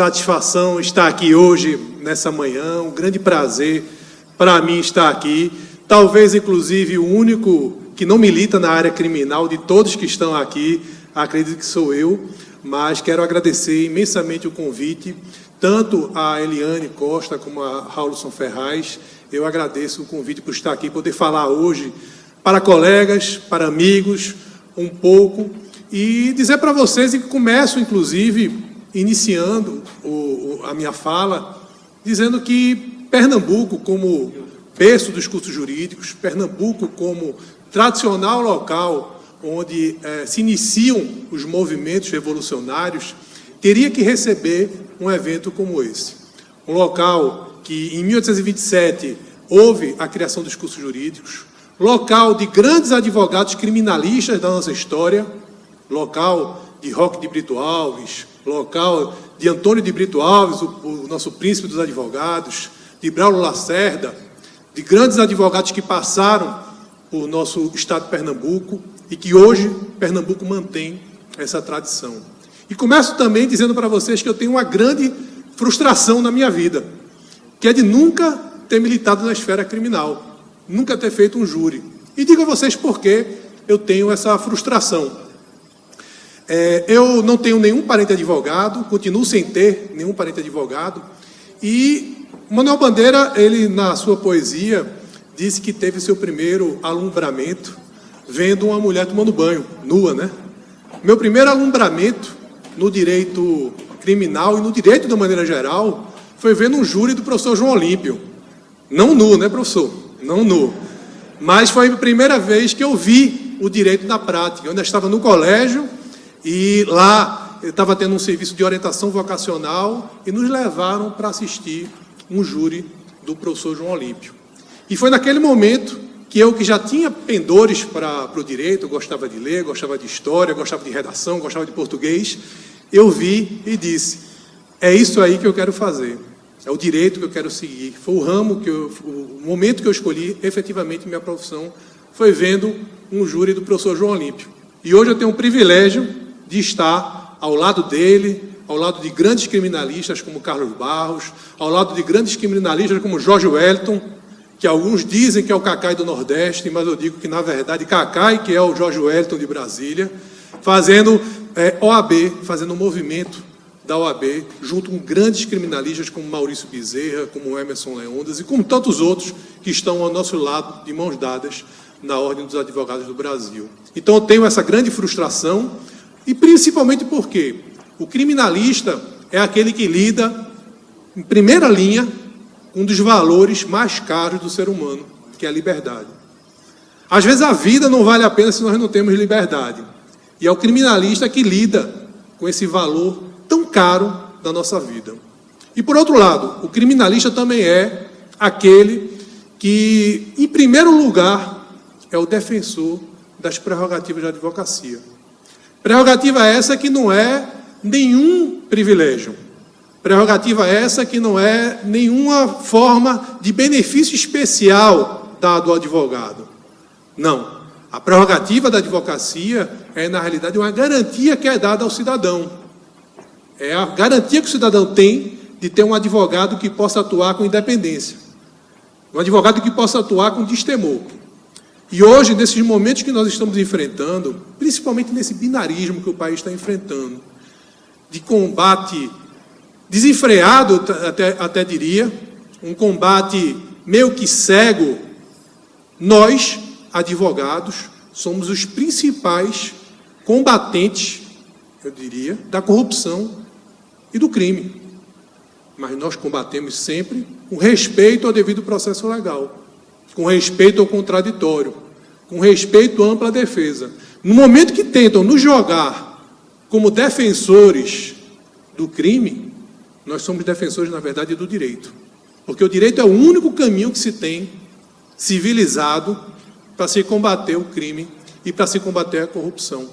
satisfação estar aqui hoje, nessa manhã, um grande prazer para mim estar aqui. Talvez, inclusive, o único que não milita na área criminal de todos que estão aqui, acredito que sou eu, mas quero agradecer imensamente o convite, tanto a Eliane Costa como a Raulson Ferraz. Eu agradeço o convite por estar aqui, poder falar hoje para colegas, para amigos, um pouco, e dizer para vocês, e começo, inclusive, iniciando a minha fala, dizendo que Pernambuco, como berço dos cursos jurídicos, Pernambuco como tradicional local onde se iniciam os movimentos revolucionários, teria que receber um evento como esse. Um local que, em 1827, houve a criação dos cursos jurídicos, local de grandes advogados criminalistas da nossa história, local de Roque de Brito Alves, local de Antônio de Brito Alves, o nosso príncipe dos advogados, de Braulio Lacerda, de grandes advogados que passaram por nosso estado de Pernambuco e que hoje Pernambuco mantém essa tradição. E começo também dizendo para vocês que eu tenho uma grande frustração na minha vida, que é de nunca ter militado na esfera criminal, nunca ter feito um júri. E digo a vocês por que eu tenho essa frustração. Eu não tenho nenhum parente advogado, continuo sem ter nenhum parente advogado, e Manuel Bandeira, ele, na sua poesia, disse que teve seu primeiro alumbramento vendo uma mulher tomando banho, nua, né? Meu primeiro alumbramento no direito criminal e no direito de uma maneira geral foi vendo um júri do professor João Olímpio. Não nu, né, professor? Não nu. Mas foi a primeira vez que eu vi o direito na prática. Eu ainda estava no colégio e lá eu estava tendo um serviço de orientação vocacional e nos levaram para assistir um júri do professor João Olímpio. E foi naquele momento que eu, que já tinha pendores para o direito, eu gostava de ler, gostava de história, gostava de redação, gostava de português, eu vi e disse, é isso aí que eu quero fazer, é o direito que eu quero seguir. Foi o ramo, o momento que eu escolhi, efetivamente, minha profissão, foi vendo um júri do professor João Olímpio. E hoje eu tenho o privilégio de estar ao lado dele, ao lado de grandes criminalistas como Carlos Barros, ao lado de grandes criminalistas como Jorge Wellington, que alguns dizem que é o Cacai do Nordeste, mas eu digo que, na verdade, Cacai, que é o Jorge Wellington de Brasília, fazendo OAB, fazendo um movimento da OAB, junto com grandes criminalistas como Maurício Bezerra, como Emerson Leondas e como tantos outros que estão ao nosso lado, de mãos dadas, na Ordem dos Advogados do Brasil. Então, eu tenho essa grande frustração, e principalmente porque o criminalista é aquele que lida, em primeira linha, um dos valores mais caros do ser humano, que é a liberdade. Às vezes a vida não vale a pena se nós não temos liberdade. E é o criminalista que lida com esse valor tão caro da nossa vida. E, por outro lado, o criminalista também é aquele que, em primeiro lugar, é o defensor das prerrogativas da advocacia. Prerrogativa essa que não é nenhum privilégio. Prerrogativa essa que não é nenhuma forma de benefício especial dado ao advogado. Não. A prerrogativa da advocacia é, na realidade, uma garantia que é dada ao cidadão. É a garantia que o cidadão tem de ter um advogado que possa atuar com independência. Um advogado que possa atuar com destemor. E hoje, nesses momentos que nós estamos enfrentando, principalmente nesse binarismo que o país está enfrentando, de combate desenfreado, até diria, um combate meio que cego, nós, advogados, somos os principais combatentes, eu diria, da corrupção e do crime. Mas nós combatemos sempre com respeito ao devido processo legal, com respeito ao contraditório, com respeito à ampla defesa. No momento que tentam nos jogar como defensores do crime, nós somos defensores, na verdade, do direito. Porque o direito é o único caminho que se tem civilizado para se combater o crime e para se combater a corrupção.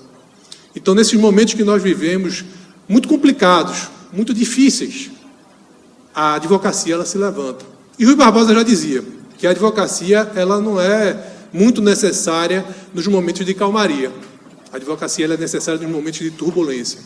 Então, nesses momentos que nós vivemos, muito complicados, muito difíceis, a advocacia ela se levanta. E Rui Barbosa já dizia que a advocacia ela não é muito necessária nos momentos de calmaria. A advocacia ela é necessária nos momentos de turbulência.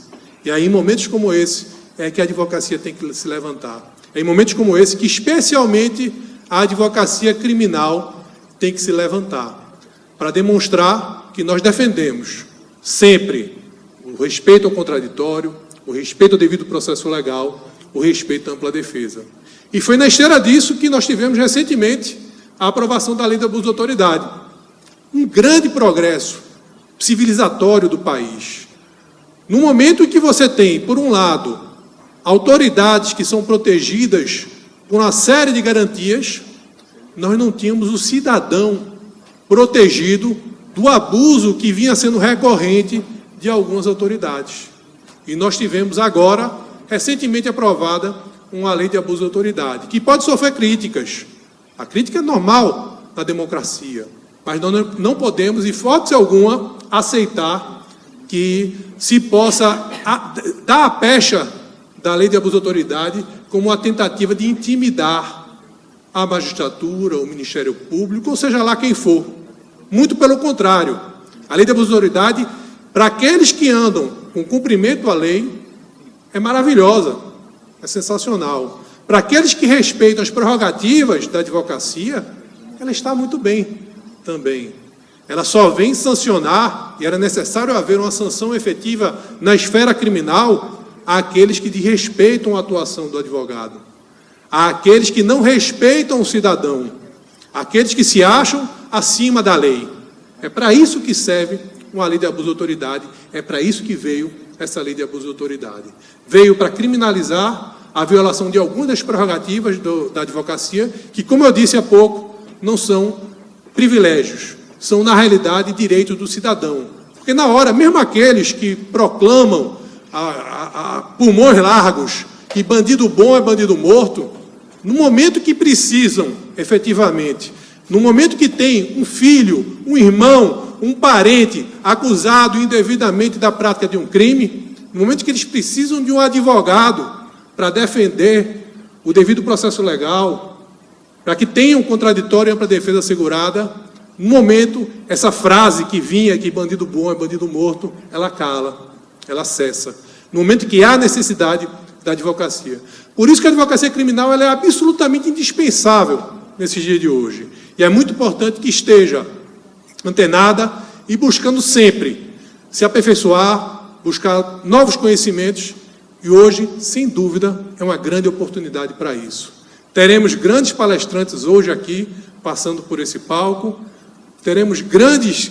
E aí, em momentos como esse, é que a advocacia tem que se levantar. É em momentos como esse que, especialmente, a advocacia criminal tem que se levantar, para demonstrar que nós defendemos sempre o respeito ao contraditório, o respeito ao devido processo legal, o respeito à ampla defesa. E foi na esteira disso que nós tivemos recentemente a aprovação da Lei de Abuso de Autoridade. Um grande progresso civilizatório do país. No momento em que você tem, por um lado, autoridades que são protegidas por uma série de garantias, nós não tínhamos o cidadão protegido do abuso que vinha sendo recorrente de algumas autoridades. E nós tivemos agora, recentemente aprovada, uma lei de abuso de autoridade, que pode sofrer críticas. A crítica é normal na democracia, mas nós não podemos, em hipótese alguma, aceitar que se possa dar a pecha da lei de abuso de autoridade como uma tentativa de intimidar a magistratura, o Ministério Público, ou seja lá quem for. Muito pelo contrário. A lei de abuso de autoridade, para aqueles que andam com cumprimento à lei, é maravilhosa, é sensacional. Para aqueles que respeitam as prerrogativas da advocacia, ela está muito bem também. Ela só vem sancionar, e era necessário haver uma sanção efetiva na esfera criminal, àqueles que desrespeitam a atuação do advogado, àqueles que não respeitam o cidadão, àqueles que se acham acima da lei. É para isso que serve uma lei de abuso de autoridade, é para isso que veio essa lei de abuso de autoridade. Veio para criminalizar a violação de algumas das prerrogativas da advocacia, que, como eu disse há pouco, não são privilégios, são, na realidade, direitos do cidadão. Porque, na hora, mesmo aqueles que proclamam a pulmões largos que bandido bom é bandido morto, no momento que precisam, efetivamente, no momento que tem um filho, um irmão, um parente acusado indevidamente da prática de um crime, no momento que eles precisam de um advogado para defender o devido processo legal, para que tenham um contraditório e ampla defesa assegurada, no momento, essa frase que vinha, que bandido bom é bandido morto, ela cala, ela cessa. No momento que há necessidade da advocacia. Por isso que a advocacia criminal ela é absolutamente indispensável nesses dias de hoje. E é muito importante que esteja antenada e buscando sempre se aperfeiçoar, buscar novos conhecimentos, e hoje, sem dúvida, é uma grande oportunidade para isso. Teremos grandes palestrantes hoje aqui, passando por esse palco, teremos grandes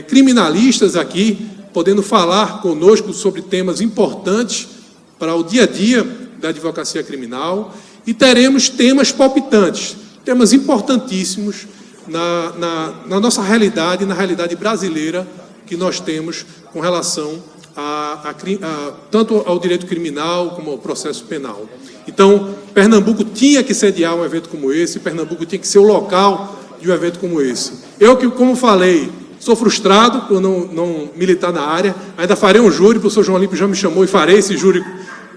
criminalistas aqui, podendo falar conosco sobre temas importantes para o dia a dia da advocacia criminal, e teremos temas palpitantes, temas importantíssimos na nossa realidade, na realidade brasileira que nós temos com relação tanto ao direito criminal como ao processo penal. Então, Pernambuco tinha que sediar um evento como esse, Pernambuco tinha que ser o local de um evento como esse. Eu que, como falei, sou frustrado por não militar na área, ainda farei um júri, o professor João Olímpio já me chamou e farei esse júri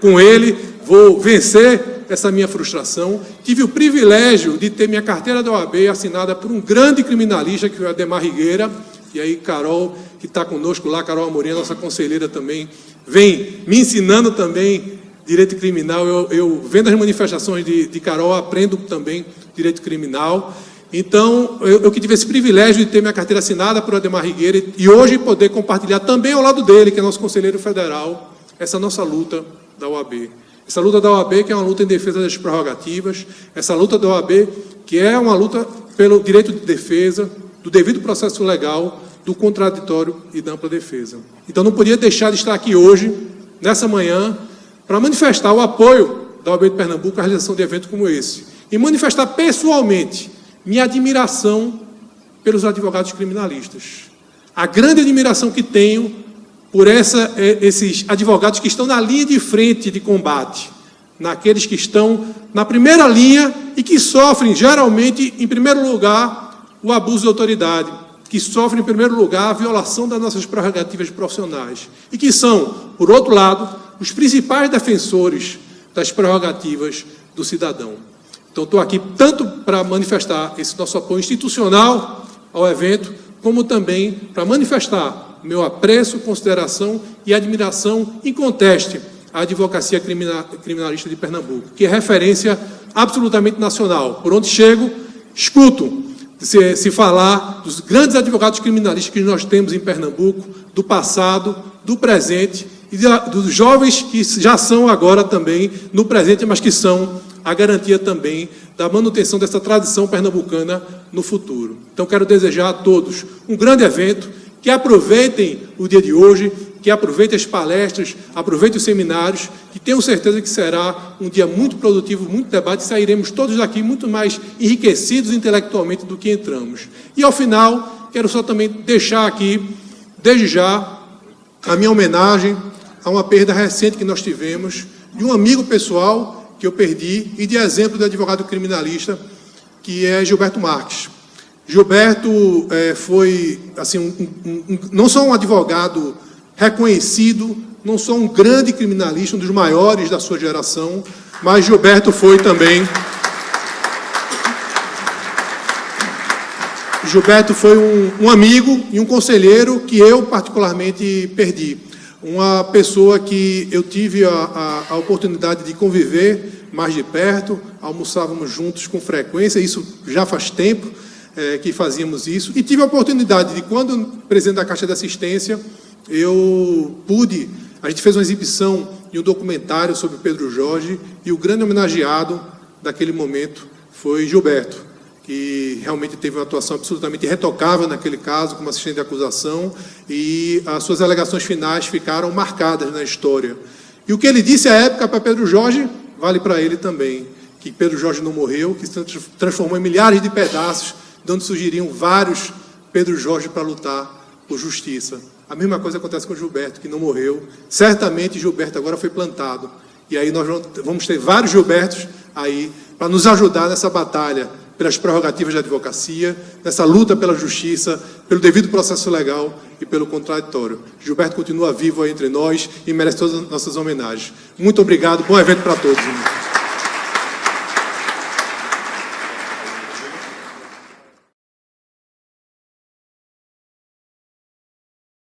com ele, vou vencer essa minha frustração. Tive o privilégio de ter minha carteira da OAB assinada por um grande criminalista, que foi o Ademar Rigueira, e aí Carol, que está conosco lá, Carol Amorim, nossa conselheira também, vem me ensinando também direito criminal. Eu vendo as manifestações de Carol, aprendo também direito criminal. Então, eu que tive esse privilégio de ter minha carteira assinada por Ademar Rigueira e hoje poder compartilhar também ao lado dele, que é nosso conselheiro federal, essa nossa luta da OAB. Essa luta da OAB que é uma luta em defesa das prerrogativas, essa luta da OAB que é uma luta pelo direito de defesa, do devido processo legal, do contraditório e da ampla defesa. Então, não podia deixar de estar aqui hoje, nessa manhã, para manifestar o apoio da OAB de Pernambuco à realização de evento como esse. E manifestar pessoalmente minha admiração pelos advogados criminalistas. A grande admiração que tenho por esses advogados que estão na linha de frente de combate, naqueles que estão na primeira linha e que sofrem, geralmente, em primeiro lugar, o abuso de autoridade, que sofrem, em primeiro lugar, a violação das nossas prerrogativas profissionais e que são, por outro lado, os principais defensores das prerrogativas do cidadão. Então, estou aqui tanto para manifestar esse nosso apoio institucional ao evento, como também para manifestar meu apreço, consideração e admiração inconteste a advocacia criminalista de Pernambuco, que é referência absolutamente nacional. Por onde chego, escuto se falar dos grandes advogados criminalistas que nós temos em Pernambuco, do passado, do presente e dos jovens que já são agora também no presente, mas que são a garantia também da manutenção dessa tradição pernambucana no futuro. Então, quero desejar a todos um grande evento, que aproveitem o dia de hoje, que aproveitem as palestras, aproveitem os seminários, que tenham certeza que será um dia muito produtivo, muito debate, e sairemos todos daqui muito mais enriquecidos intelectualmente do que entramos. E, ao final, quero só também deixar aqui, desde já, a minha homenagem a uma perda recente que nós tivemos de um amigo pessoal que eu perdi e de exemplo de advogado criminalista, que é Gilberto Marques. Gilberto foi, assim, não só um advogado reconhecido, não só um grande criminalista, um dos maiores da sua geração, mas Gilberto foi também... Gilberto foi um amigo e um conselheiro que eu particularmente perdi. Uma pessoa que eu tive a oportunidade de conviver mais de perto, almoçávamos juntos com frequência, isso já faz tempo que fazíamos isso, e tive a oportunidade de, quando presidente da Caixa de Assistência, a gente fez uma exibição de um documentário sobre Pedro Jorge, e o grande homenageado daquele momento foi Gilberto, que realmente teve uma atuação absolutamente irretocável naquele caso, como assistente de acusação, e as suas alegações finais ficaram marcadas na história. E o que ele disse à época para Pedro Jorge, vale para ele também, que Pedro Jorge não morreu, que se transformou em milhares de pedaços, de onde surgiriam vários Pedro Jorge para lutar por justiça. A mesma coisa acontece com Gilberto, que não morreu. Certamente Gilberto agora foi plantado. E aí nós vamos ter vários Gilbertos aí para nos ajudar nessa batalha pelas prerrogativas da advocacia, nessa luta pela justiça, pelo devido processo legal e pelo contraditório. Gilberto continua vivo aí entre nós e merece todas as nossas homenagens. Muito obrigado, bom evento para todos, irmãos.